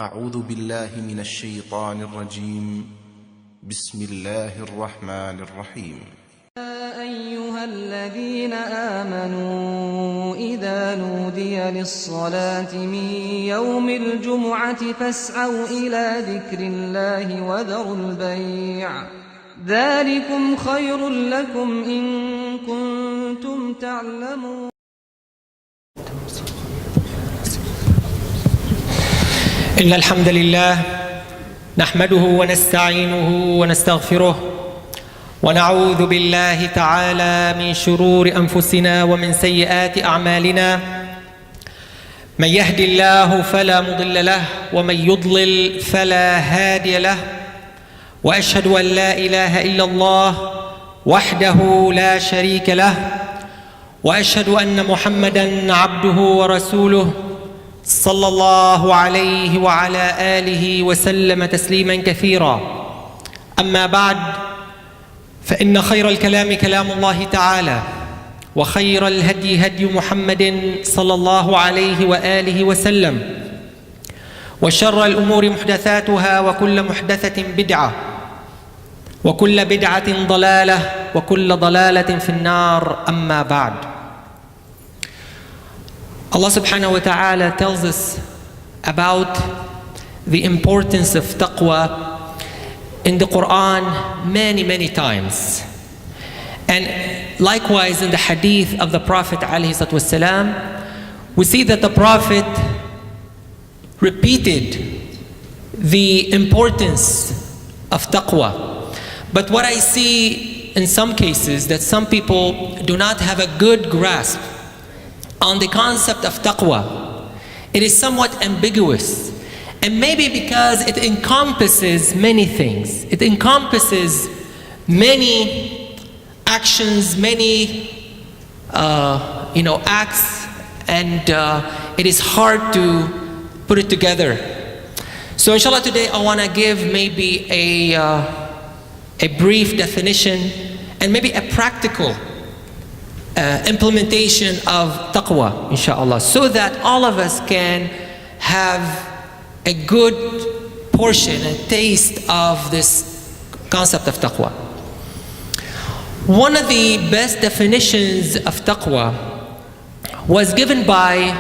أعوذ بالله من الشيطان الرجيم. بسم الله الرحمن الرحيم. يا أيها الذين آمنوا إذا نودي للصلاة من يوم الجمعة فاسعوا إلى ذكر الله وذروا البيع ذلكم خير لكم إن كنتم تعلمون. إن الحمد لله نحمده ونستعينه ونستغفره ونعوذ بالله تعالى من شرور أنفسنا ومن سيئات أعمالنا. من يهد الله فلا مضل له ومن يضلل فلا هادي له، وأشهد أن لا إله إلا الله وحده لا شريك له، وأشهد أن محمدًا عبده ورسوله صلى الله عليه وعلى آله وسلم تسليماً كثيراً. أما بعد، فإن خير الكلام كلام الله تعالى، وخير الهدي هدي محمد صلى الله عليه وآله وسلم، وشر الأمور محدثاتها، وكل محدثة بدعة، وكل بدعة ضلالة، وكل ضلالة في النار. أما بعد. Allah subhanahu wa ta'ala tells us about the importance of taqwa in the Quran many times. And likewise in the hadith of the Prophet alayhi salatu wasalam, we see that the Prophet repeated the importance of taqwa. But what I see in some cases, that some people do not have a good grasp on the concept of taqwa. It is somewhat ambiguous, and maybe because it encompasses many things. It encompasses many actions, many acts, and it is hard to put it together. So inshallah today I want to give maybe a brief definition and maybe a practical implementation of taqwa, inshallah, so that all of us can have a good portion, a taste of this concept of taqwa. One of the best definitions of taqwa was given by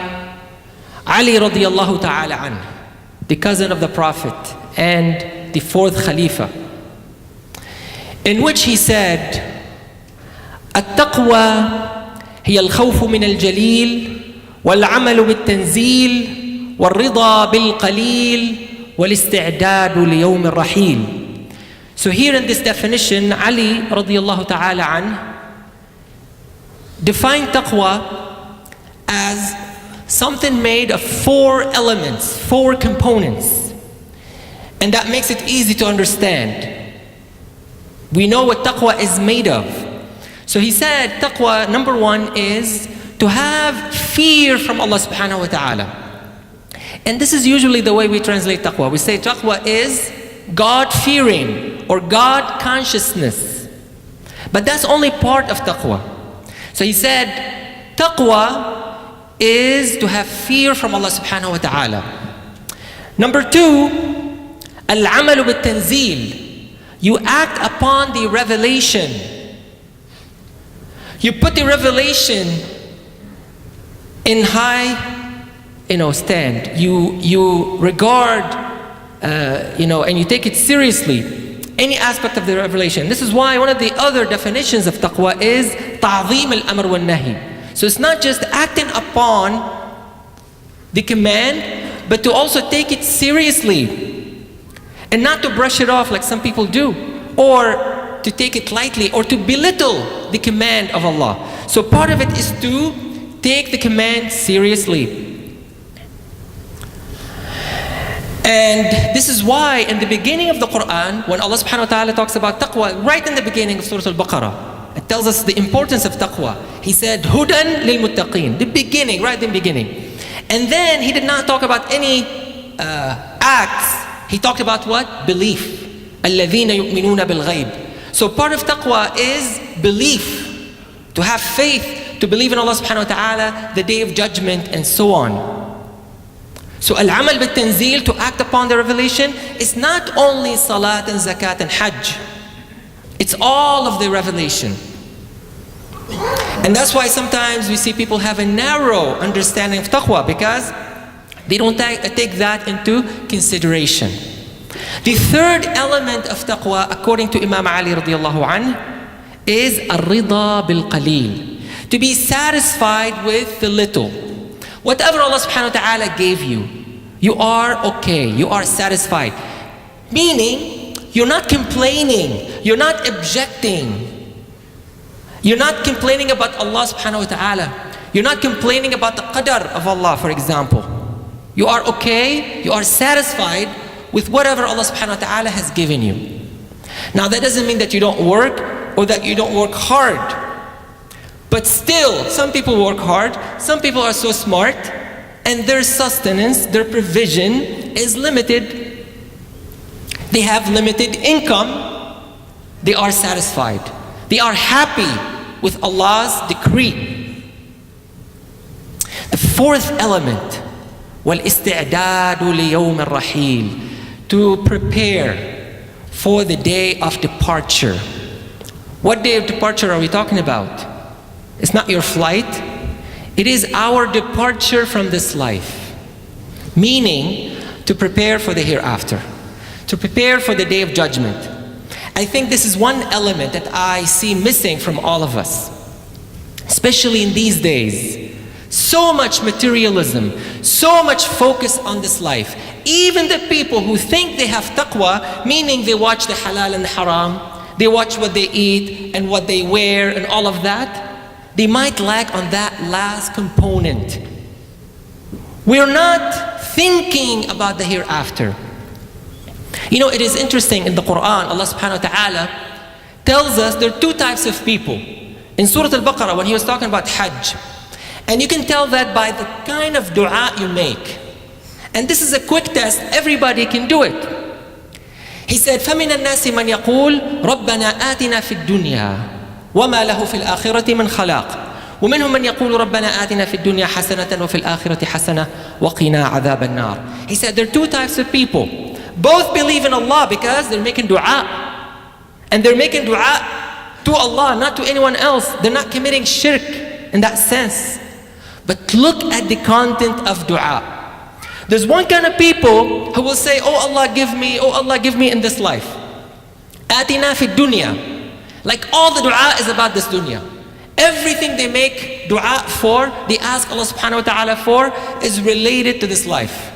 Ali radiallahu ta'ala anhu, the cousin of the Prophet and the fourth Khalifa, in which he said, التقوى هي الخوف من الجليل والعمل بالتنزيل والرضا بالقليل والاستعداد ليوم الرحيل. So here in this definition, Ali radiallahu ta'ala anh defined taqwa as something made of 4 elements, 4 components. And that makes it easy to understand. We know what taqwa is made of. So he said taqwa, number 1 is to have fear from Allah subhanahu wa ta'ala. And this is usually the way we translate taqwa. We say taqwa is God fearing or God consciousness. But that's only part of taqwa. So he said taqwa is to have fear from Allah subhanahu wa ta'ala. Number 2, al-amalu bit-tanzil. You act upon the revelation. You put the revelation in high, stand. You regard, and you take it seriously, any aspect of the revelation. This is why one of the other definitions of taqwa is ta'zeem al-amr wal-nahi. So it's not just acting upon the command, but to also take it seriously and not to brush it off like some people do, or to take it lightly, or to belittle the command of Allah. So part of it is to take the command seriously. And this is why in the beginning of the Quran, when Allah subhanahu wa ta'ala talks about taqwa, right in the beginning of Surah Al-Baqarah, it tells us the importance of taqwa. He said, Hudan lil muttaqeen, the beginning, right in the beginning. And then he did not talk about any acts. He talked about what? Belief. الَّذِينَ يُؤْمِنُونَ بِالْغَيْبِ. So part of taqwa is belief, to have faith, to believe in Allah subhanahu wa ta'ala, the day of judgment, and so on. So al-amal bit-tanzil, to act upon the revelation, is not only salat and zakat and hajj. It's all of the revelation. And that's why sometimes we see people have a narrow understanding of taqwa, because they don't take that into consideration. The third element of taqwa, according to Imam Ali radiallahu anh, is ar-rida bil-qalil. To be satisfied with the little. Whatever Allah subhanahu wa ta'ala gave you, you are okay, you are satisfied. Meaning, you're not complaining, you're not objecting. You're not complaining about Allah subhanahu wa ta'ala. You're not complaining about the qadar of Allah, for example. You are okay, you are satisfied with whatever Allah subhanahu wa ta'ala has given you. Now that doesn't mean that you don't work or that you don't work hard. But still, some people work hard, some people are so smart, and their sustenance, their provision is limited. They have limited income. They are satisfied. They are happy with Allah's decree. The fourth element, وَالْإِسْتِعْدَادُ لِيَوْمِ الرَّحِيلِ, to prepare for the day of departure. What day of departure are we talking about? It's not your flight. It is our departure from this life. Meaning, to prepare for the hereafter. To prepare for the day of judgment. I think this is one element that I see missing from all of us. Especially in these days. So much materialism, so much focus on this life. Even the people who think they have taqwa, meaning they watch the halal and the haram, they watch what they eat and what they wear and all of that, they might lack on that last component. We're not thinking about the hereafter. You know, it is interesting in the Quran, Allah subhanahu wa ta'ala tells us there are two types of people. In Surah Al-Baqarah, when he was talking about Hajj, and you can tell that by the kind of dua you make. And this is a quick test, everybody can do it. He said, فَمِنَ النَّاسِ مَنْ يَقُولُ رَبَّنَا آتِنَا فِي الدُّنْيَا وَمَا لَهُ فِي الْآخِرَةِ مِنْ خَلَاقٍ وَمِنْهُمْ مَنْ يَقُولُ رَبَّنَا آتِنَا فِي الدُّنْيَا حَسَنَةً وَفِي الْآخِرَةِ حَسَنَةً وَقِنَا عَذَابَ النَّارِ. He said there are two types of people. Both believe in Allah because they're making dua. And they're making dua to Allah, not to anyone else. They're not committing shirk in that sense. But look at the content of dua. There's one kind of people who will say, oh Allah give me in this life. Atina fi dunya. Like all the dua is about this dunya. Everything they make dua for, they ask Allah subhanahu wa ta'ala for, is related to this life.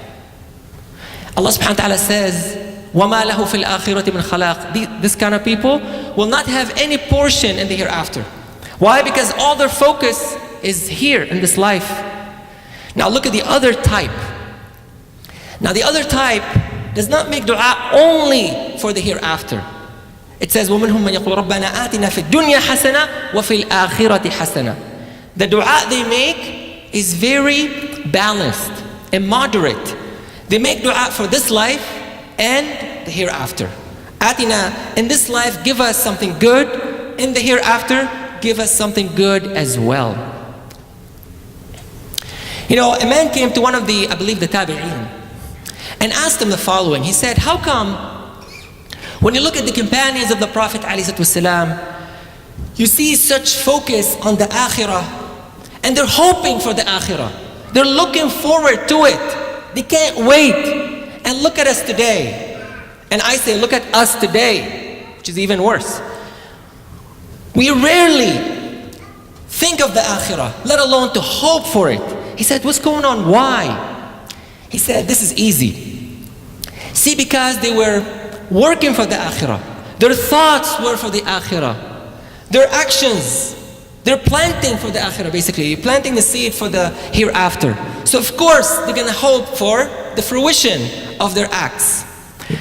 Allah subhanahu wa ta'ala says, وَمَا لَهُ فِي الْآخِرَةِ مِنْ خَلَاقٍ. This kind of people will not have any portion in the hereafter. Why? Because all their focus is here in this life. Now look at the other type. Now the other type does not make dua only for the hereafter. It says, وَمِنْهُمْ مَنْ يَقُولُ رَبَّنَا آتِنَا فِي الدُّنْيَا حَسَنَةً وَفِي الْآخِرَةِ حَسَنَةً. The dua they make is very balanced and moderate. They make dua for this life and the hereafter. Atina, in this life give us something good. In the hereafter, give us something good as well. You know, a man came to one of the, I believe the tabi'een, and asked him the following. He said, how come when you look at the companions of the Prophet ﷺ, you see such focus on the akhirah, and they're hoping for the akhirah. They're looking forward to it. They can't wait. And look at us today. And I say, look at us today, which is even worse. We rarely think of the akhirah, let alone to hope for it. He said, what's going on? Why? He said, this is easy. See, because they were working for the akhirah. Their thoughts were for the akhirah. Their actions, they're planting for the akhirah basically. You're planting the seed for the hereafter. So of course, they're going to hope for the fruition of their acts.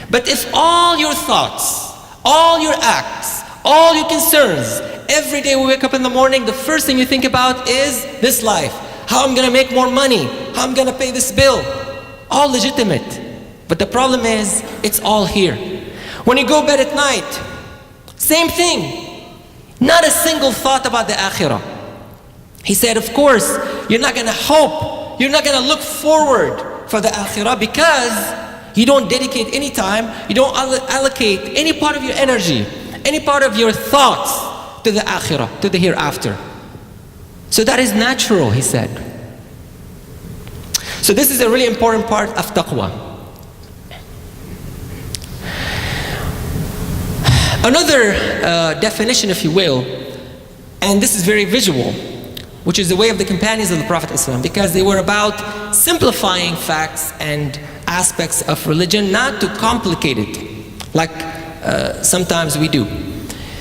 But if all your thoughts, all your acts, all your concerns, every day we wake up in the morning, the first thing you think about is this life. How I'm going to make more money. How I'm going to pay this bill. All legitimate. But the problem is, it's all here. When you go to bed at night, same thing. Not a single thought about the akhirah. He said, of course, you're not going to hope. You're not going to look forward for for the akhirah because you don't dedicate any time, you don't allocate any part of your energy, any part of your thoughts to the akhirah, to the hereafter. So that is natural, he said. So this is a really important part of taqwa. Another definition, if you will, and this is very visual, which is the way of the companions of the Prophet ﷺ, because they were about simplifying facts and aspects of religion, not to complicate it, like sometimes we do.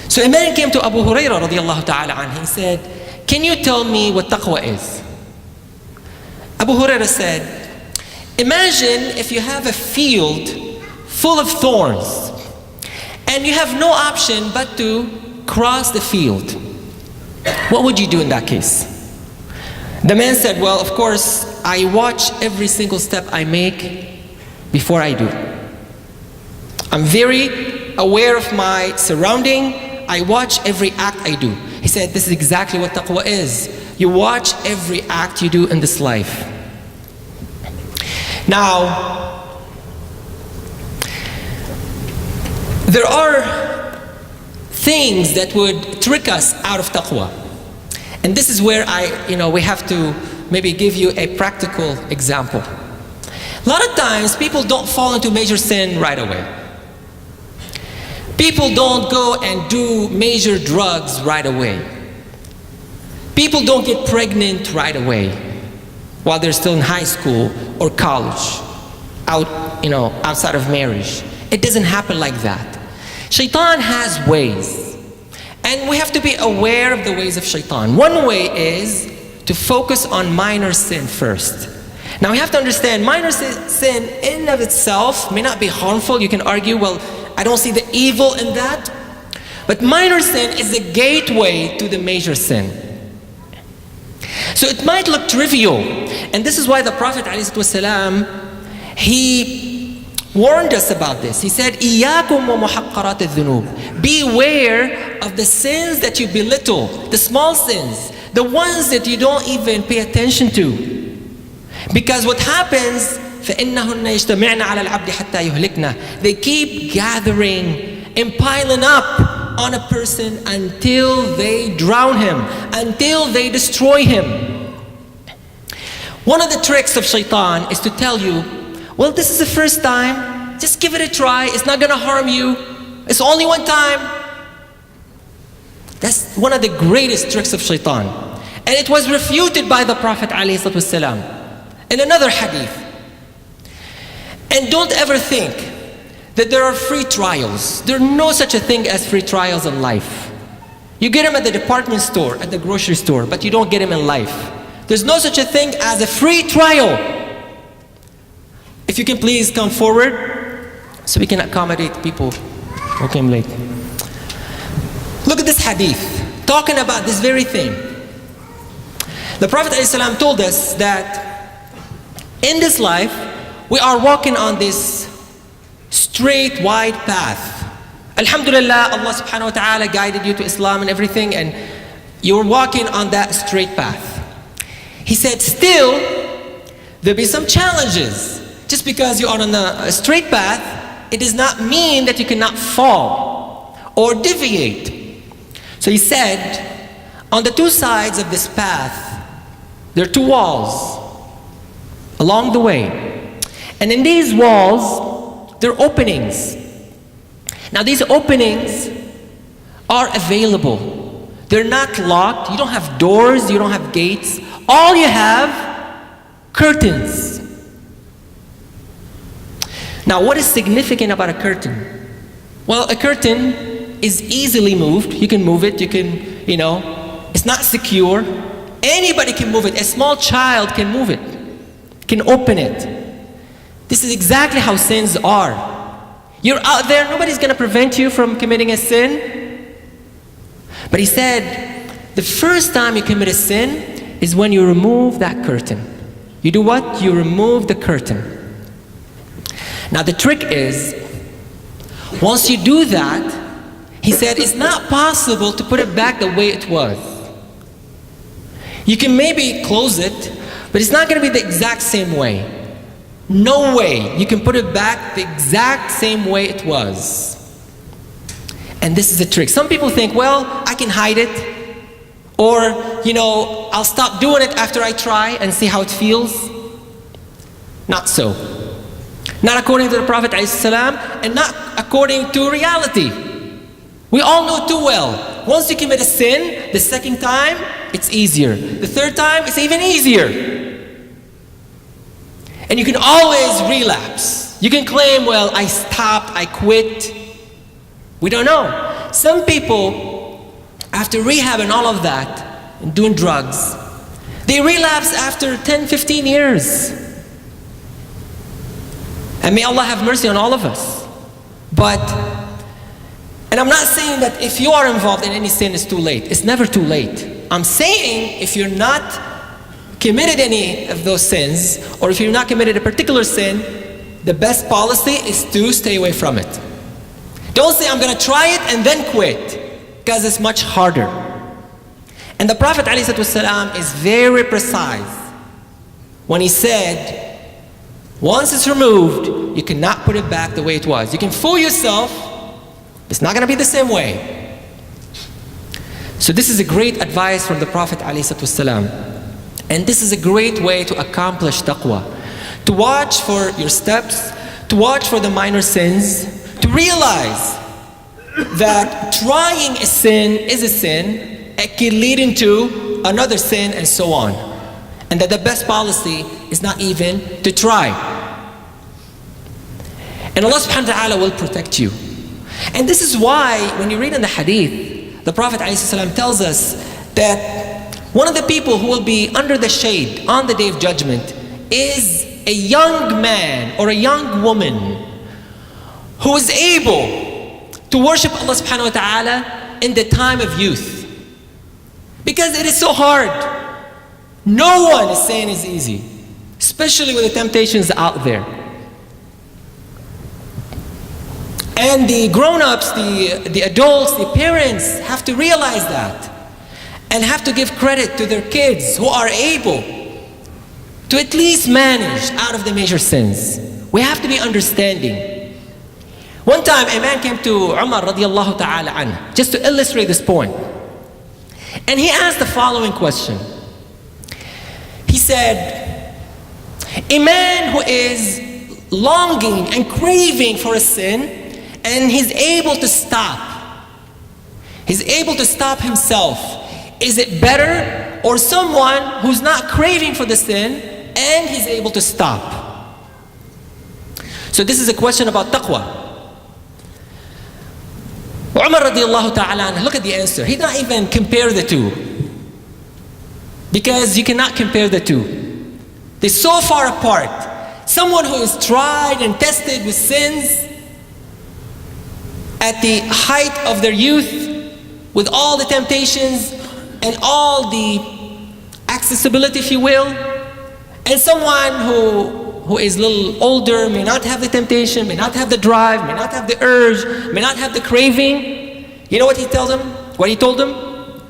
So a man came to Abu Hurairah radiallahu ta'ala anhu. He said, "Can you tell me what taqwa is?" Abu Hurairah said, "Imagine if you have a field full of thorns, and you have no option but to cross the field. What would you do in that case?" The man said, "Well, of course, I watch every single step I make before I do. I'm very aware of my surrounding. I watch every act I do." He said, this is exactly what taqwa is. You watch every act you do in this life. Now, there are things that would trick us out of taqwa. And this is where we have to maybe give you a practical example. A lot of times people don't fall into major sin right away. People don't go and do major drugs right away. People don't get pregnant right away while they're still in high school or college, outside of marriage. It doesn't happen like that. Shaitan has ways. And we have to be aware of the ways of shaitan. One way is to focus on minor sin first. Now we have to understand, minor sin in and of itself may not be harmful. You can argue, well, I don't see the evil in that. But minor sin is the gateway to the major sin. So it might look trivial. And this is why the Prophet ﷺ, he warned us about this. He said, "Iyyakum wa muhaqqarat adh-dhunub." Beware of the sins that you belittle, the small sins, the ones that you don't even pay attention to. Because what happens, فَإِنَّهُنَّ يَجْتَمِعْنَ عَلَى الْعَبْدِ حَتَّى يُهْلِكْنَا. They keep gathering and piling up on a person until they drown him, until they destroy him. One of the tricks of shaitan is to tell you, well, this is the first time, just give it a try, it's not gonna harm you, it's only one time. That's one of the greatest tricks of shaitan. And it was refuted by the Prophet ﷺ in another hadith. And don't ever think that there are free trials. There's no such a thing as free trials in life. You get them at the department store, at the grocery store, but you don't get them in life. There's no such a thing as a free trial. If you can please come forward so we can accommodate people who came late. Look at this hadith, talking about this very thing. The Prophet ﷺ told us that in this life, we are walking on this straight, wide path. Alhamdulillah, Allah subhanahu wa ta'ala guided you to Islam and everything, and you're walking on that straight path. He said, still, there'll be some challenges. Just because you are on a straight path, it does not mean that you cannot fall or deviate. So he said, on the two sides of this path, there are two walls along the way. And in these walls, there are openings. Now these openings are available. They're not locked. You don't have doors, you don't have gates. All you have, curtains. Now what is significant about a curtain? Well, a curtain is easily moved. You can move it, it's not secure. Anybody can move it. A small child can move it, can open it. This is exactly how sins are. You're out there, nobody's going to prevent you from committing a sin. But he said, the first time you commit a sin is when you remove that curtain. You do what? You remove the curtain. Now the trick is, once you do that, he said it's not possible to put it back the way it was. You can maybe close it, but it's not going to be the exact same way. No way you can put it back the exact same way it was. And this is a trick. Some people think, well, I can hide it, or, I'll stop doing it after I try and see how it feels. Not so. Not according to the Prophet ﷺ, and not according to reality. We all know too well, once you commit a sin, the second time, it's easier. The third time, it's even easier. And you can always relapse. You can claim, well, I stopped, I quit. We don't know. Some people, after rehab and all of that, and doing drugs, they relapse after 10, 15 years. And may Allah have mercy on all of us. And I'm not saying that if you are involved in any sin, it's too late. It's never too late. I'm saying if you're not committed any of those sins, or if you're not committed a particular sin, the best policy is to stay away from it. Don't say, I'm going to try it and then quit, because it's much harder. And the Prophet ﷺ is very precise when he said, once it's removed, you cannot put it back the way it was. You can fool yourself, it's not going to be the same way. So this is a great advice from the Prophet ﷺ. And this is a great way to accomplish taqwa. To watch for your steps, to watch for the minor sins, to realize that trying a sin is a sin, it can lead into another sin and so on. And that the best policy is not even to try. And Allah subhanahu wa ta'ala will protect you. And this is why when you read in the hadith, the Prophet ﷺ tells us that one of the people who will be under the shade on the Day of Judgment is a young man or a young woman who is able to worship Allah subhanahu wa ta'ala in the time of youth. Because it is so hard. No one is saying it's easy, especially with the temptations out there. And the grown-ups, the adults, the parents have to realize that and have to give credit to their kids who are able to at least manage out of the major sins. We have to be understanding. One time a man came to Umar radiallahu ta'ala anhu, just to illustrate this point. And he asked the following question. He said, a man who is longing and craving for a sin, and he's able to stop. He's able to stop himself. Is it better, or someone who's not craving for the sin and he's able to stop? So this is a question about taqwa. Umar radiallahu ta'ala, look at the answer. He did not even compare the two. Because you cannot compare the two. They're so far apart. Someone who is tried and tested with sins at the height of their youth, with all the temptations and all the accessibility, if you will, and someone who is a little older, may not have the temptation, may not have the drive, may not have the urge, may not have the craving. You know what he tells them? What he told them?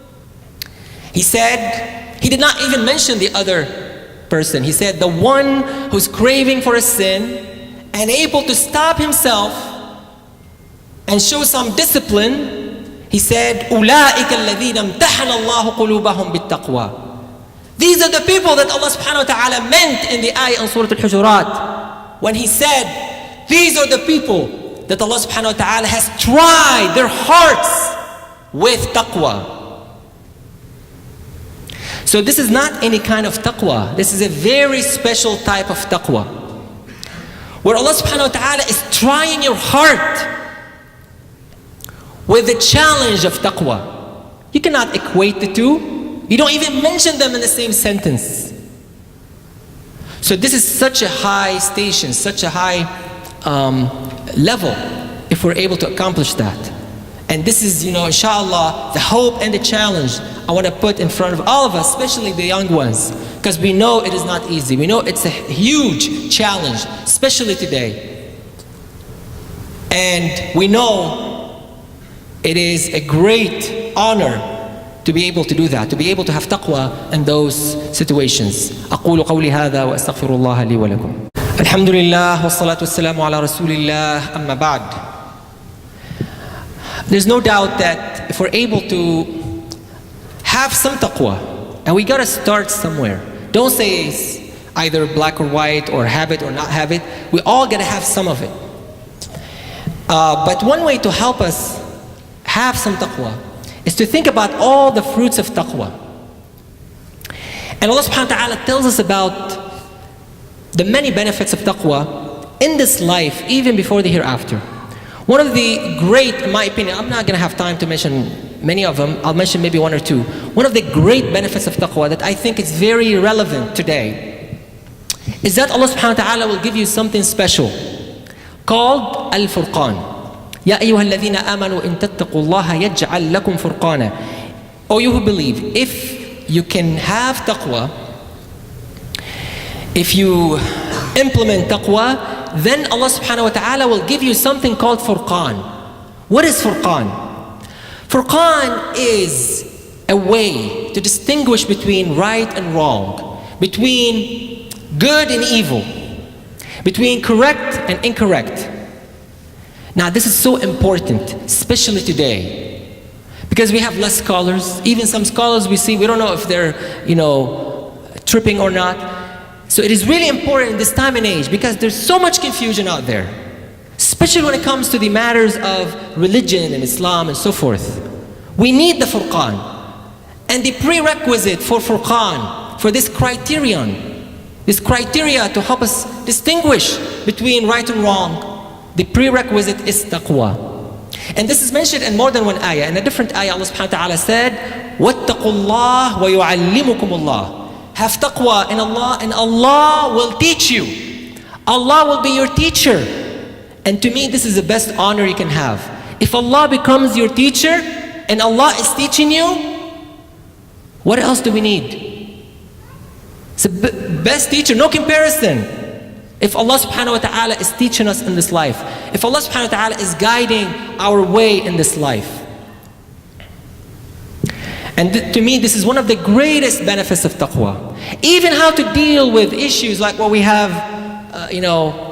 He said, he did not even mention the other person. He said, the one who's craving for a sin and able to stop himself and show some discipline, he said, أُولَٰئِكَ الَّذِينَ امْتَحَنَ اللَّهُ قُلُوبَهُمْ بِالتَّقْوَى. These are the people that Allah subhanahu wa ta'ala meant in the ayah in Surah Al-Hujurat, when he said, these are the people that Allah subhanahu wa ta'ala has tried their hearts with taqwa. So this is not any kind of taqwa. This is a very special type of taqwa, where Allah subhanahu wa ta'ala is trying your heart with the challenge of taqwa. You cannot equate the two. You don't even mention them in the same sentence. So this is such a high station, such a high level, if we're able to accomplish that. And this is, inshallah, the hope and the challenge I want to put in front of all of us, especially the young ones, because we know it is not easy. We know it's a huge challenge, especially today. And we know it is a great honor to be able to do that, to be able to have taqwa in those situations. أقول قولي هذا وأستغفر الله لي ولكم. Alhamdulillah, wassalatu wassalamu ala rasulillah, amma ba'd. There's no doubt that if we're able to have some taqwa, and we gotta start somewhere. Don't say it's either black or white, or have it or not have it. We all gotta have some of it. But one way to help us have some taqwa is to think about all the fruits of taqwa. And Allah subhanahu wa ta'ala tells us about the many benefits of taqwa in this life, even before the hereafter. One of the great, in my opinion, I'm not going to have time to mention many of them, I'll mention maybe one or two. One of the great benefits of taqwa that I think is very relevant today is that Allah subhanahu wa ta'ala will give you something special called Al-Furqan. Ya ayyuha alladhina amanu in tattaqullaha yaj'al lakum furqana. O you who believe, if you can have taqwa, if you implement taqwa, then Allah subhanahu wa ta'ala will give you something called Furqan. What is Furqan? Furqan is a way to distinguish between right and wrong, between good and evil, between correct and incorrect. Now this is so important, especially today, because we have less scholars. Even some scholars we see, we don't know if they're, tripping or not. So it is really important in this time and age, because there's so much confusion out there, especially when it comes to the matters of religion and Islam and so forth. We need the Furqan. And the prerequisite for Furqan, for this criteria to help us distinguish between right and wrong, the prerequisite is taqwa. And this is mentioned in more than one ayah. In a different ayah, Allah subhanahu wa ta'ala said, وَاتَّقُوا اللَّهَ وَيُعَلِّمُكُمُ اللَّهِ. Have taqwa in Allah, and Allah will teach you. Allah will be your teacher. And to me, this is the best honor you can have. If Allah becomes your teacher, and Allah is teaching you, what else do we need? It's the best teacher, no comparison. If Allah subhanahu wa ta'ala is teaching us in this life, if Allah subhanahu wa ta'ala is guiding our way in this life. And to me, this is one of the greatest benefits of taqwa. Even how to deal with issues like what we have,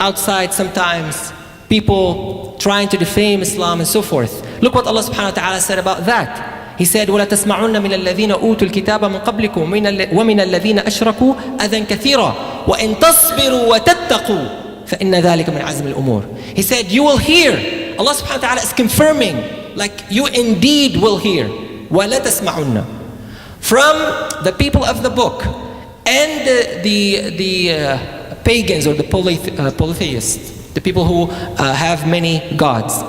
outside sometimes, people trying to defame Islam and so forth. Look what Allah subhanahu wa ta'ala said about that. He said, وَلَا تَسْمَعُنَّ مِنَ الَّذِينَ أُوتُوا الْكِتَابَ مِنْ قَبْلِكُمْ وَمِنَ الَّذِينَ أَشْرَكُوا أَذًى كَثِيرًا وَإِن تَصْبِرُوا وَتَتَّقُوا فَإِنَّ ذَلِكَ مِنْ عَزْمِ الْأُمُورِ. He said, you will hear. Allah subhanahu wa ta'ala is confirming, like you indeed will hear. وَلَا تَسْمَعُنَّ. From the people of the book and the pagans or the polytheists, the people who have many gods.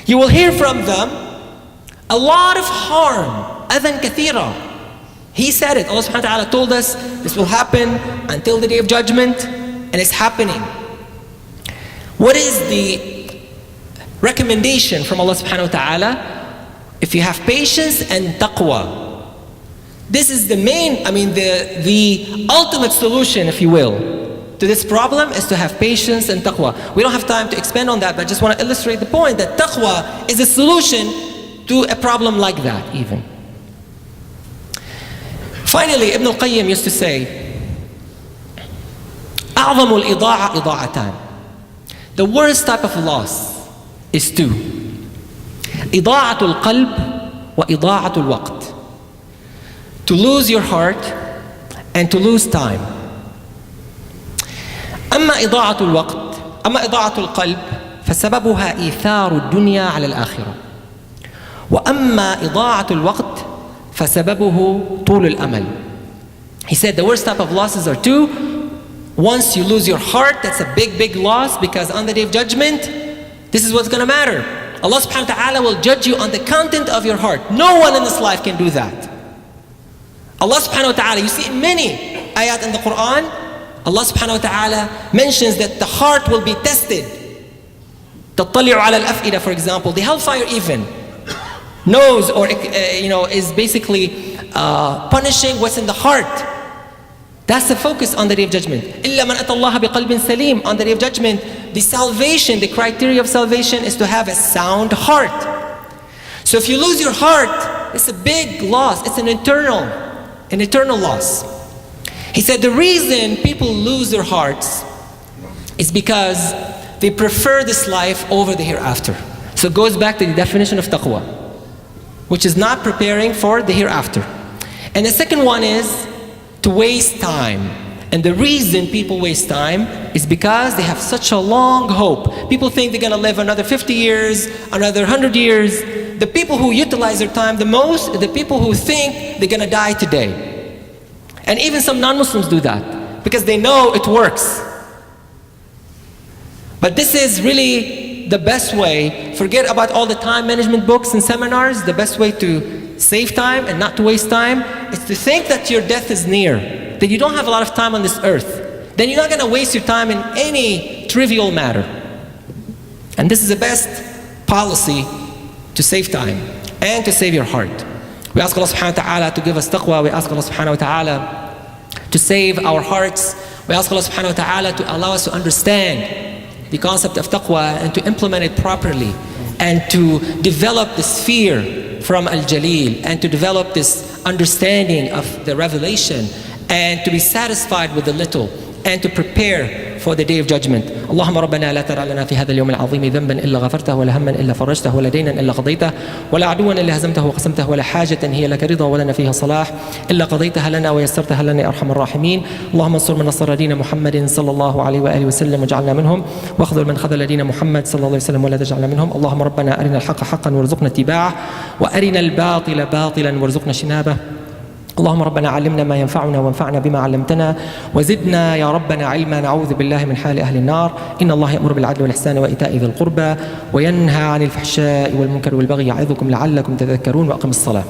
You will hear from them a lot of harm. أَذًى كَثِيرًا. He said it. Allah subhanahu wa ta'ala told us this will happen until the day of judgment, and it's happening. What is the recommendation from Allah subhanahu wa ta'ala? If you have patience and taqwa, this is the main, the ultimate solution, if you will, to this problem is to have patience and taqwa. We don't have time to expand on that, but I just want to illustrate the point that taqwa is a solution to a problem like that even. Finally, Ibn al-Qayyim used to say, أعظم الإضاعة إضاعتان. The worst type of loss is two. إضاعة القلب وإضاعة الوقت. To lose your heart and to lose time. أما إضاعة القلب فسببها إيثار الدنيا على الآخرة. وأما إضاعة الوقت فسببه طول الأمل. He said the worst type of losses are two. Once you lose your heart, that's a big loss, because on the day of judgment, this is what's going to matter. Allah subhanahu wa ta'ala will judge you on the content of your heart. No one in this life can do that. Allah subhanahu wa ta'ala, you see in many ayat in the Quran, Allah subhanahu wa ta'ala mentions that the heart will be tested. تَطَّلِعُ عَلَى الْأَفْئِدَةِ, for example, the hellfire even knows or is basically punishing what's in the heart. That's the focus on the day of judgment. إِلَّا مَنْ أَتَى اللَّهَ بِقَلْبٍ سَلِيمٍ. On the day of judgment, the salvation, the criteria of salvation is to have a sound heart. So if you lose your heart, it's a big loss. It's an eternal loss. He said the reason people lose their hearts is because they prefer this life over the hereafter. So it goes back to the definition of taqwa, which is not preparing for the hereafter. And the second one is to waste time. And the reason people waste time is because they have such a long hope. People think they're going to live another 50 years, another 100 years. The people who utilize their time the most are the people who think they're going to die today. And even some non-Muslims do that because they know it works. But this is really the best way. Forget about all the time management books and seminars. The best way to save time and not to waste time is to think that your death is near, that you don't have a lot of time on this earth. Then you're not going to waste your time in any trivial matter. And this is the best policy to save time and to save your heart. We ask Allah subhanahu wa ta'ala to give us taqwa. We ask Allah subhanahu wa ta'ala to save our hearts. We ask Allah subhanahu wa ta'ala to allow us to understand the concept of taqwa and to implement it properly, and to develop this fear from Al-Jalil, and to develop this understanding of the revelation, and to be satisfied with the little, and to prepare for the day of judgment. اللهم ربنا لا تدع لنا في هذا اليوم العظيم ذنبا إلا غفرته ولا هما إلا فرجته ولا دينا إلا قضيته ولا عدوا إلا هزمته وقسمته ولا حاجة هي لك رضا ولنا فيها صلاح إلا قضيتها لنا ويسرتها لنا يا أرحم الراحمين. اللهم انصر من نصر دين محمد صلى الله عليه وآله وسلم واجعلنا منهم، واخذل من خذل دين محمد صلى الله عليه وسلم ولا تجعلنا منهم. اللهم ربنا أرنا الحق حقا وارزقنا اتباعه وأرنا الباطل باطلا وارزقنا اجتنابه. اللهم ربنا علمنا ما ينفعنا وانفعنا بما علمتنا وزدنا يا ربنا علما. نعوذ بالله من حال أهل النار. إن الله يأمر بالعدل والإحسان وإيتاء ذي القربى وينهى عن الفحشاء والمنكر والبغي يعظكم لعلكم تذكرون. وأقم الصلاة.